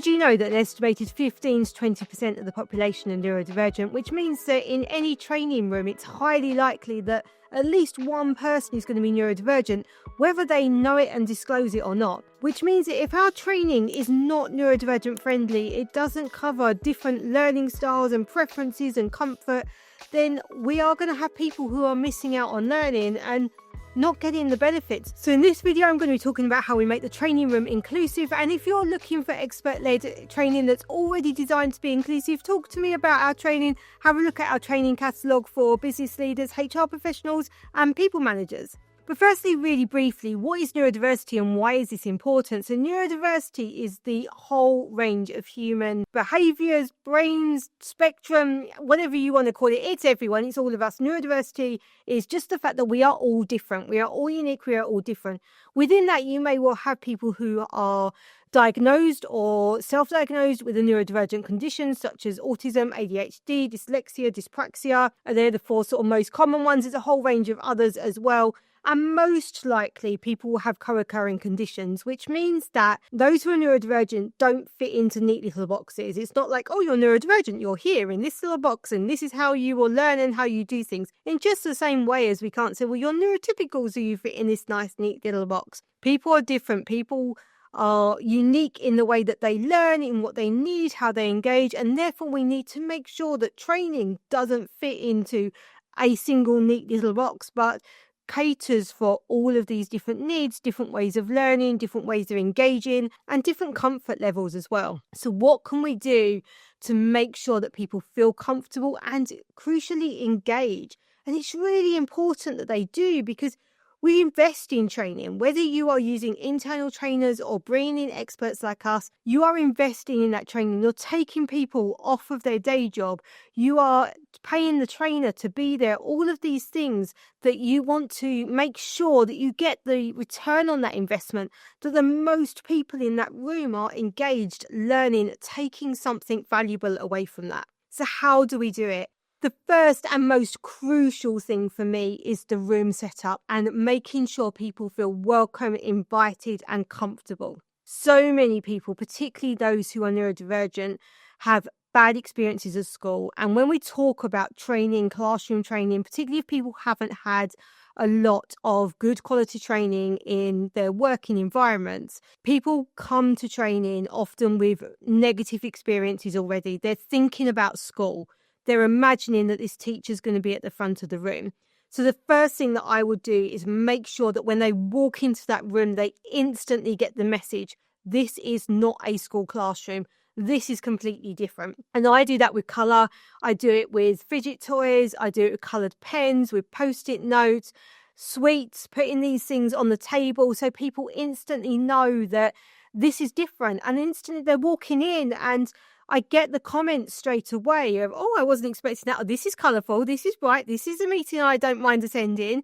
Did you know that an estimated 15 to 20% of the population are neurodivergent, which means that in any training room, it's highly likely that at least one person is going to be neurodivergent, whether they know it and disclose it or not. Which means that if our training is not neurodivergent friendly, it doesn't cover different learning styles and preferences and comfort, then we are going to have people who are missing out on learning and not getting the benefits. So in this video, I'm going to be talking about how we make the training room inclusive. And if you're looking for expert-led training that's already designed to be inclusive, talk to me about our training. Have a look at our training catalogue for business leaders, HR professionals, and people managers. But firstly, really briefly, what is neurodiversity and why is this important? So neurodiversity is the whole range of human behaviours, brains, spectrum, whatever you want to call it. It's everyone, it's all of us. Neurodiversity is just the fact that we are all different. We are all unique, we are all different. Within that, you may well have people who are diagnosed or self-diagnosed with a neurodivergent condition such as autism, ADHD, dyslexia, dyspraxia. They're the four sort of most common ones. There's a whole range of others as well. And most likely people will have co-occurring conditions, which means that those who are neurodivergent don't fit into neat little boxes. It's not like, oh, you're neurodivergent, you're here in this little box and this is how you will learn and how you do things. In just the same way as we can't say, well, you're neurotypical, so you fit in this nice, neat little box. People are different. People are unique in the way that they learn, in what they need, how they engage, and therefore we need to make sure that training doesn't fit into a single neat little box, but caters for all of these different needs, different ways of learning, different ways of engaging, and different comfort levels as well. So what can we do to make sure that people feel comfortable and crucially engage? And it's really important that they do, because we invest in training. Whether you are using internal trainers or bringing in experts like us, you are investing in that training. You're taking people off of their day job. You are paying the trainer to be there. All of these things that you want to make sure that you get the return on that investment, that the most people in that room are engaged, learning, taking something valuable away from that. So how do we do it? The first and most crucial thing for me is the room setup and making sure people feel welcome, invited and comfortable. So many people, particularly those who are neurodivergent, have bad experiences at school. And when we talk about training, classroom training, particularly if people haven't had a lot of good quality training in their working environments, people come to training often with negative experiences already. They're thinking about school. They're imagining that this teacher's going to be at the front of the room. So the first thing that I would do is make sure that when they walk into that room, they instantly get the message, this is not a school classroom. This is completely different. And I do that with colour. I do it with fidget toys. I do it with coloured pens, with post-it notes, sweets, putting these things on the table so people instantly know that this is different. And instantly they're walking in and I get the comments straight away of, oh, I wasn't expecting that. Oh, this is colourful. This is bright. This is a meeting I don't mind attending.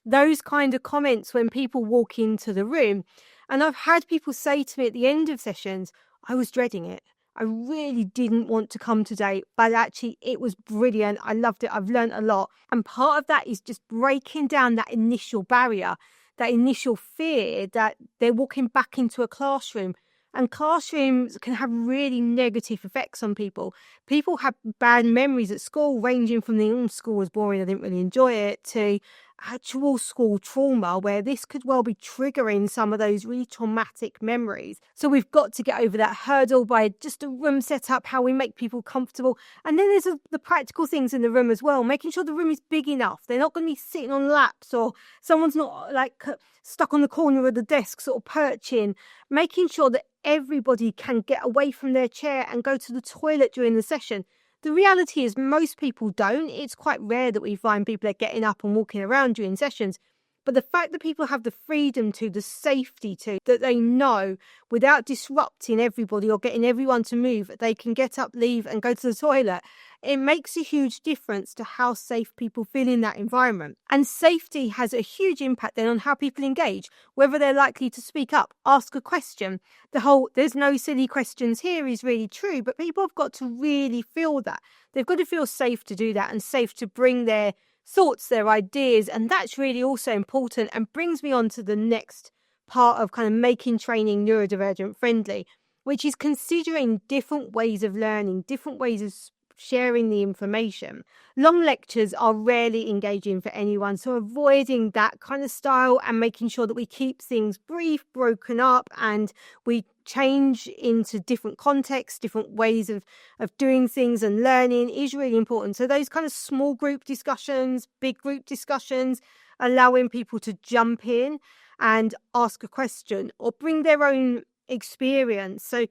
Those kind of comments when people walk into the room. And I've had people say to me at the end of sessions, I was dreading it. I really didn't want to come today, but actually it was brilliant. I loved it. I've learned a lot. And part of that is just breaking down that initial barrier, that initial fear that they're walking back into a classroom. And classrooms can have really negative effects on people. People have bad memories at school, ranging from the school was boring, I didn't really enjoy it, to actual school trauma, where this could well be triggering some of those really traumatic memories. So we've got to get over that hurdle by just a room setup, how we make people comfortable. And then there's the practical things in the room as well, making sure the room is big enough. They're not going to be sitting on laps, or someone's not like stuck on the corner of the desk, sort of perching, making sure that everybody can get away from their chair and go to the toilet during the session. The reality is most people don't. It's quite rare that we find people are getting up and walking around during sessions. But the fact that people have the freedom to, the safety to, that they know without disrupting everybody or getting everyone to move, they can get up, leave and go to the toilet. It makes a huge difference to how safe people feel in that environment. And safety has a huge impact then on how people engage, whether they're likely to speak up, ask a question. The whole, there's no silly questions here is really true, but people have got to really feel that. They've got to feel safe to do that and safe to bring their thoughts, their ideas, and that's really also important and brings me on to the next part of kind of making training neurodivergent friendly. which is considering different ways of learning, different ways of sharing the information. Long lectures are rarely engaging for anyone, so avoiding that kind of style and making sure that we keep things brief, broken up, and we change into different contexts, different ways of doing things and learning is really important. So those kind of small group discussions, big group discussions, allowing people to jump in and ask a question or bring their own experience. So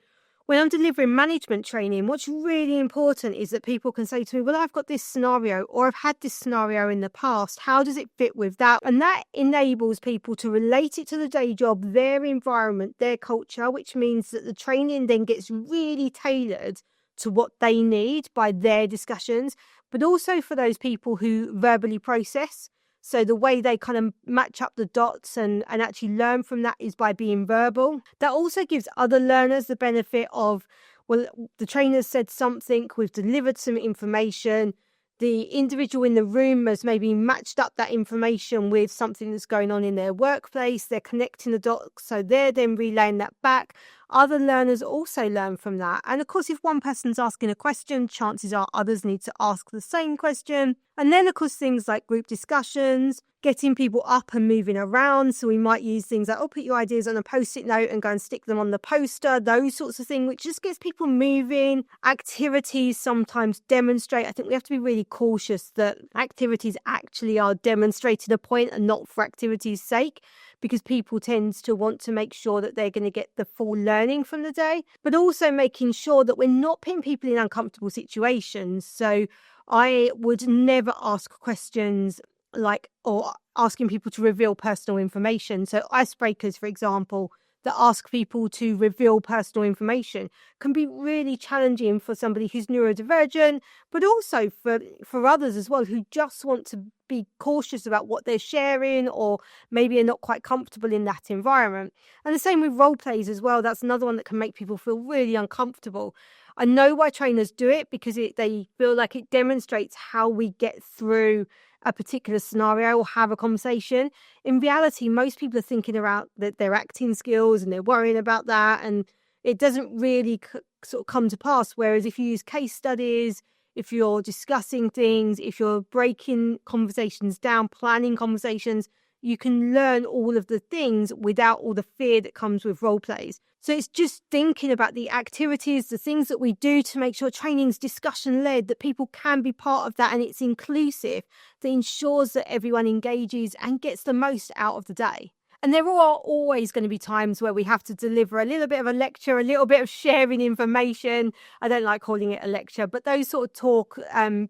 when I'm delivering management training, what's really important is that people can say to me, well, I've got this scenario, or I've had this scenario in the past. How does it fit with that? And that enables people to relate it to the day job, their environment, their culture, which means that the training then gets really tailored to what they need by their discussions, but also for those people who verbally process. So the way they kind of match up the dots and actually learn from that is by being verbal. That also gives other learners the benefit of, well, the trainer said something, we've delivered some information, the individual in the room has maybe matched up that information with something that's going on in their workplace, they're connecting the dots, so they're then relaying that back. Other learners also learn from that. And of course, if one person's asking a question, chances are others need to ask the same question. And then, of course, things like group discussions, getting people up and moving around. So we might use things like, put your ideas on a Post-it note and go and stick them on the poster, those sorts of things, which just gets people moving. Activities sometimes demonstrate. I think we have to be really cautious that activities actually are demonstrating a point and not for activity's sake, because people tend to want to make sure that they're going to get the full learning from the day, but also making sure that we're not putting people in uncomfortable situations. So I would never ask questions like, or asking people to reveal personal information. So icebreakers, for example, that ask people to reveal personal information can be really challenging for somebody who's neurodivergent, but also for others as well who just want to be cautious about what they're sharing, or maybe are not quite comfortable in that environment. And the same with role plays as well. That's another one that can make people feel really uncomfortable. I know why trainers do it, because they feel like it demonstrates how we get through a particular scenario or have a conversation. In reality, most people are thinking about their acting skills and they're worrying about that, and it doesn't really sort of come to pass. Whereas if you use case studies, if you're discussing things, if you're breaking conversations down, planning conversations, you can learn all of the things without all the fear that comes with role plays. So it's just thinking about the activities, the things that we do to make sure training's discussion-led, that people can be part of that and it's inclusive, that ensures that everyone engages and gets the most out of the day. And there are always going to be times where we have to deliver a little bit of a lecture, a little bit of sharing information. I don't like calling it a lecture, but those sort of talk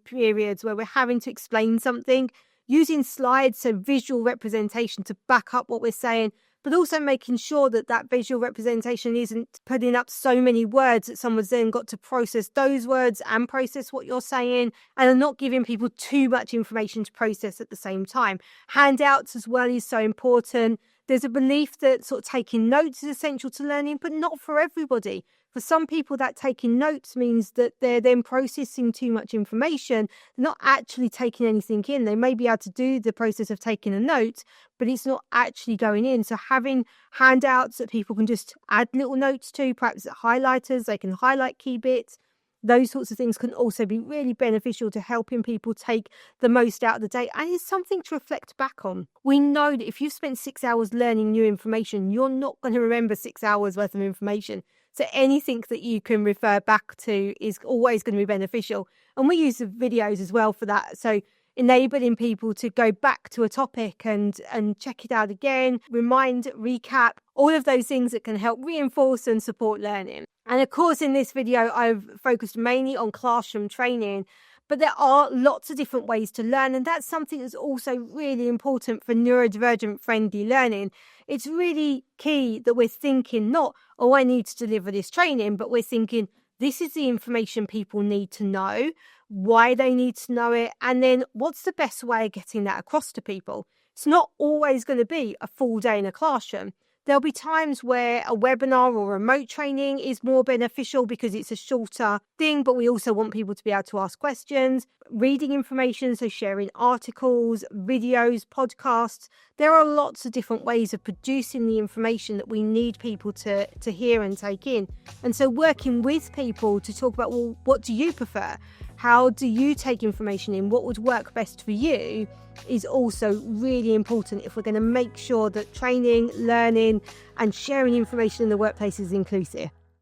periods where we're having to explain something, using slides, so visual representation to back up what we're saying, but also making sure that that visual representation isn't putting up so many words that someone's then got to process those words and process what you're saying, and not giving people too much information to process at the same time. Handouts as well is so important. There's a belief that sort of taking notes is essential to learning, but not for everybody. For some people, that taking notes means that they're then processing too much information, not actually taking anything in. They may be able to do the process of taking a note, but it's not actually going in. So having handouts that people can just add little notes to, perhaps highlighters, they can highlight key bits. Those sorts of things can also be really beneficial to helping people take the most out of the day. And it's something to reflect back on. We know that if you've spent 6 hours learning new information, you're not going to remember 6 hours worth of information. So anything that you can refer back to is always going to be beneficial. And we use the videos as well for that. So enabling people to go back to a topic and check it out again, remind, recap, all of those things that can help reinforce and support learning. And of course, in this video, I've focused mainly on classroom training, but there are lots of different ways to learn. And that's something that's also really important for neurodivergent-friendly learning. It's really key that we're thinking not, I need to deliver this training, but we're thinking, this is the information people need to know, why they need to know it, and then what's the best way of getting that across to people. It's not always going to be a full day in a classroom. There'll be times where a webinar or remote training is more beneficial because it's a shorter thing, but we also want people to be able to ask questions, reading information, so sharing articles, videos, podcasts. There are lots of different ways of producing the information that we need people to hear and take in. And so working with people to talk about, well, what do you prefer? How do you take information in? What would work best for you is also really important if we're going to make sure that training, learning, and sharing information in the workplace is inclusive.